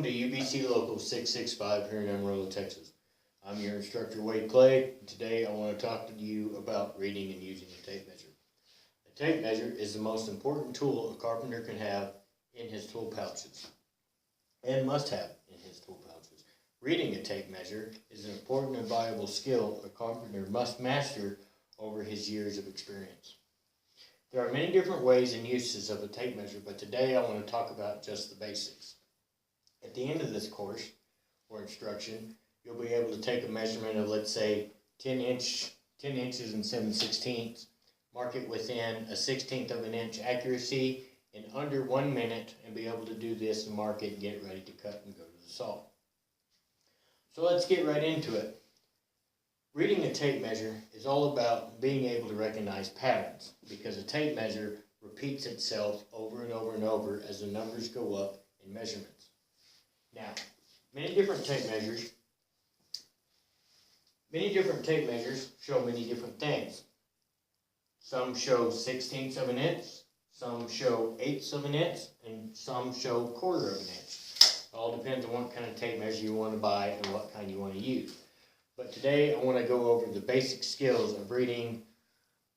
to UBC Local 665 here in Amarillo, Texas. I'm your instructor, Wade Clay. Today I want to talk to you about reading and using a tape measure. A tape measure is the most important tool a carpenter can have in his tool pouches, and must have in his tool pouches. Reading a tape measure is an important and valuable skill a carpenter must master over his years of experience. There are many different ways and uses of a tape measure, but today I want to talk about just the basics. At the end of this course or instruction, you'll be able to take a measurement of, let's say, 10 inches and 7/16, mark it within a 1/16 of an inch accuracy in under 1 minute, and be able to do this and mark it and get it ready to cut and go to the saw. So let's get right into it. Reading a tape measure is all about being able to recognize patterns, because a tape measure repeats itself over and over and over as the numbers go up in measurements. Now, many different tape measures show many different things. Some show 1/16 of an inch, some show 1/8 of an inch, and some show 1/4 of an inch. It all depends on what kind of tape measure you want to buy and what kind you want to use. But today I want to go over the basic skills of reading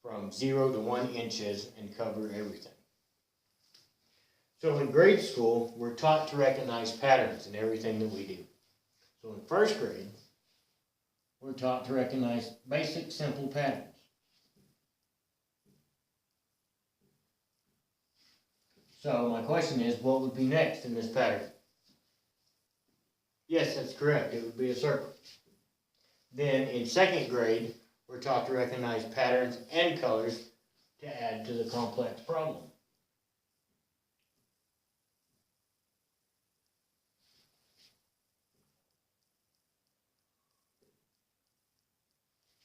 from 0 to 1 inches and cover everything. So in grade school, we're taught to recognize patterns in everything that we do. So in first grade, we're taught to recognize basic, simple patterns. So my question is, what would be next in this pattern? Yes, that's correct. It would be a circle. Then in second grade, we're taught to recognize patterns and colors to add to the complex problem.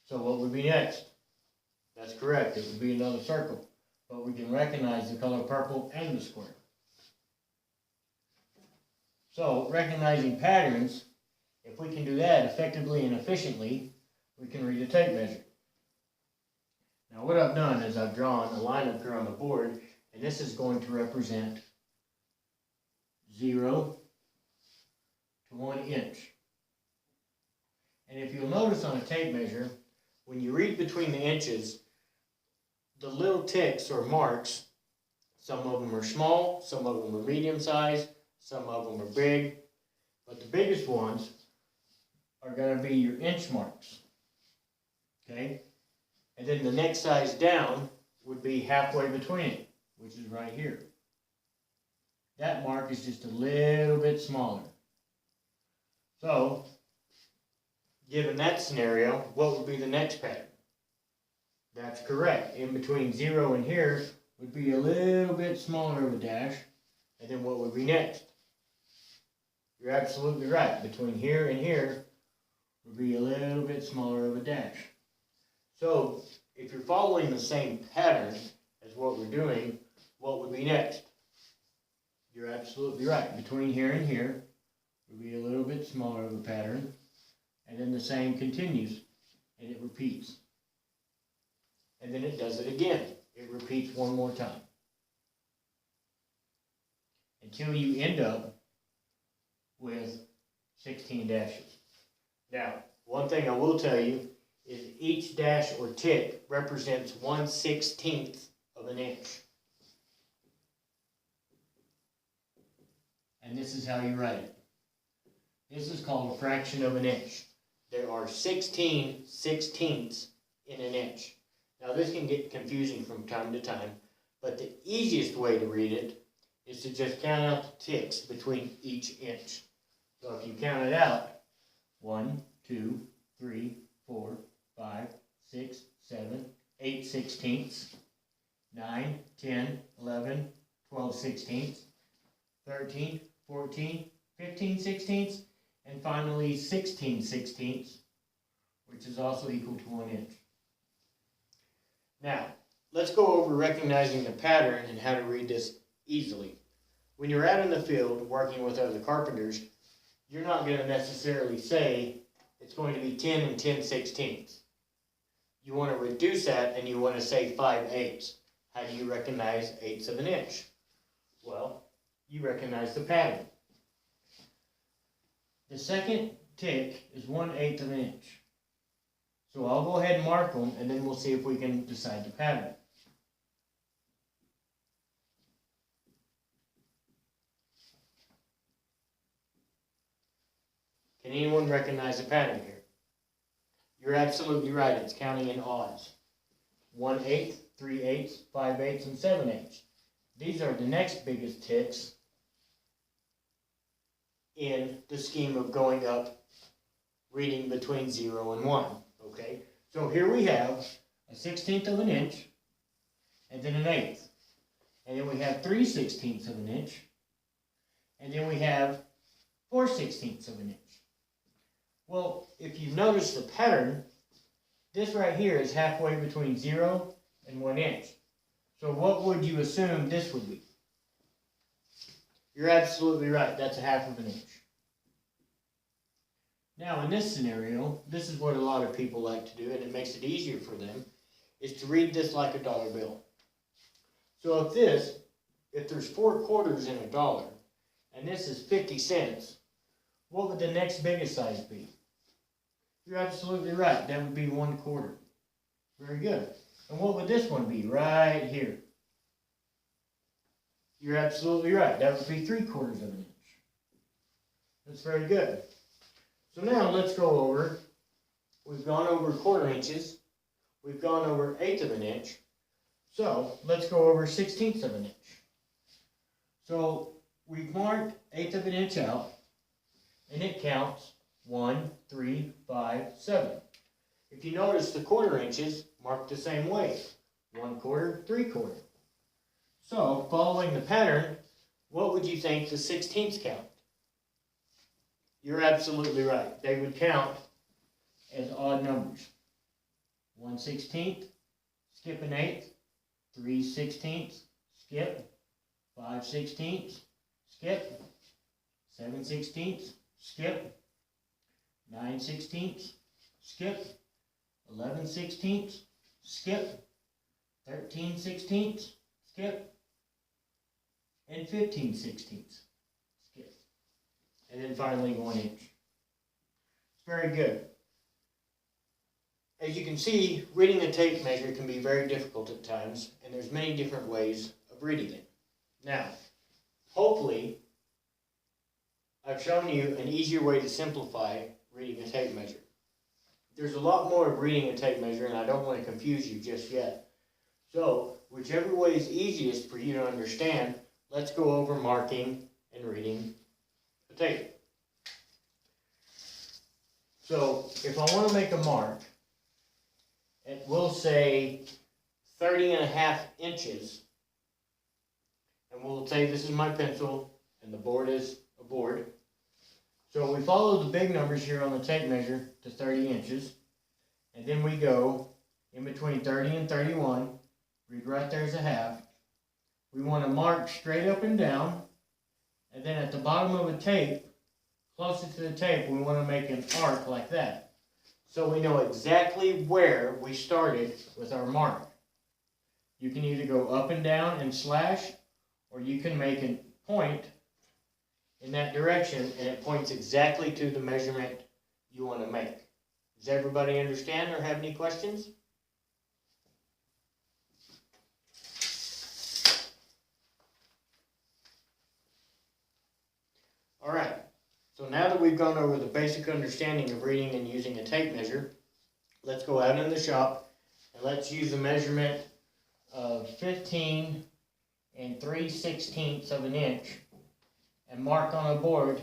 So what would be next? That's correct. It would be another circle. But we can recognize the color purple and the square. So recognizing patterns, if we can do that effectively and efficiently, we can read a tape measure. Now what I've done is I've drawn a line up here on the board, and this is going to represent 0 to 1 inch. And if you'll notice on a tape measure, when you read between the inches, the little ticks or marks, some of them are small, some of them are medium sized, some of them are big, but the biggest ones are going to be your inch marks. Okay? And then the next size down would be halfway between it, which is right here. That mark is just a little bit smaller. So, given that scenario, what would be the next pattern? That's correct. In between 0 and here would be a little bit smaller of a dash. And then what would be next? You're absolutely right. Between here and here would be a little bit smaller of a dash. So, if you're following the same pattern as what we're doing, what would be next? You're absolutely right. Between here and here would be a little bit smaller of a pattern. And then the same continues, and it repeats. And then it does it again. It repeats one more time, until you end up with 16 dashes. Now, one thing I will tell you is each dash or tick represents 1/16 of an inch. And this is how you write it. This is called a fraction of an inch. There are 16 16ths in an inch. Now this can get confusing from time to time, but the easiest way to read it is to just count out the ticks between each inch. So if you count it out, 1, 2, 3, 4, 5, 6, 7, 8 16ths, 9, 10, 11, 12 16ths, 13, 14, 15 16ths, and finally 16 16ths, which is also equal to 1 inch. Now, let's go over recognizing the pattern and how to read this easily. When you're out in the field working with other carpenters, you're not going to necessarily say it's going to be 10 and 10 16ths. You want to reduce that and you want to say 5/8. How do you recognize 1/8 of an inch? Well, you recognize the pattern. The second tick is 1/8 of an inch. So I'll go ahead and mark them, and then we'll see if we can decide the pattern. Can anyone recognize the pattern here? You're absolutely right, it's counting in odds. 1/8, 3/8, 5/8, and 7/8. These are the next biggest ticks in the scheme of going up, reading between 0 and 1. Okay, so here we have a 1/16 of an inch, and then an eighth. And then we have 3/16 of an inch, and then we have 4/16 of an inch. Well, if you've noticed the pattern, this right here is halfway between 0 and 1 inch. So what would you assume this would be? You're absolutely right, that's a half of an inch. Now in this scenario, this is what a lot of people like to do, and it makes it easier for them, is to read this like a dollar bill. So if there's 4 quarters in a dollar, and this is 50 cents, what would the next biggest size be? You're absolutely right, that would be 1/4. Very good. And what would this one be right here? You're absolutely right, that would be 3/4 of an inch. That's very good. So now let's go over, we've gone over 1/4 inches, we've gone over 1/8 of an inch, so let's go over 1/16 of an inch. So we've marked 1/8 of an inch out, and it counts 1, 3, 5, 7. If you notice the 1/4 inches marked the same way, 1/4, 3/4. So following the pattern, what would you think the 1/16 count? You're absolutely right. They would count as odd numbers. 1/16, skip an eighth, 3/16, skip, 5/16, skip, 7/16, skip, 9/16, skip, 11/16, skip, 13/16, skip, and 15/16, skip. And then finally 1 inch. It's very good. As you can see, reading a tape measure can be very difficult at times, and there's many different ways of reading it. Now, hopefully, I've shown you an easier way to simplify reading a tape measure. There's a lot more of reading a tape measure, and I don't want to confuse you just yet. So, whichever way is easiest for you to understand, let's go over marking and reading the tape. So, if I want to make a mark, it will say 30.5 inches, and we'll say this is my pencil, and the board is a board. So we follow the big numbers here on the tape measure to 30 inches, and then we go in between 30 and 31, read right there's a half. We want to mark straight up and down, and then at the bottom of the tape, closer to the tape, we want to make an arc like that. So we know exactly where we started with our mark. You can either go up and down and slash, or you can make a point in that direction, and it points exactly to the measurement you want to make. Does everybody understand or have any questions? Alright, so now that we've gone over the basic understanding of reading and using a tape measure, let's go out in the shop and let's use a measurement of 15 3/16 of an inch and mark on a board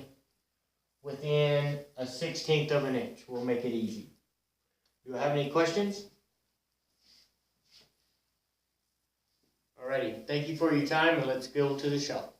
within a 1/16 of an inch. We'll make it easy. Do I have any questions? Alrighty, thank you for your time, and let's go to the shop.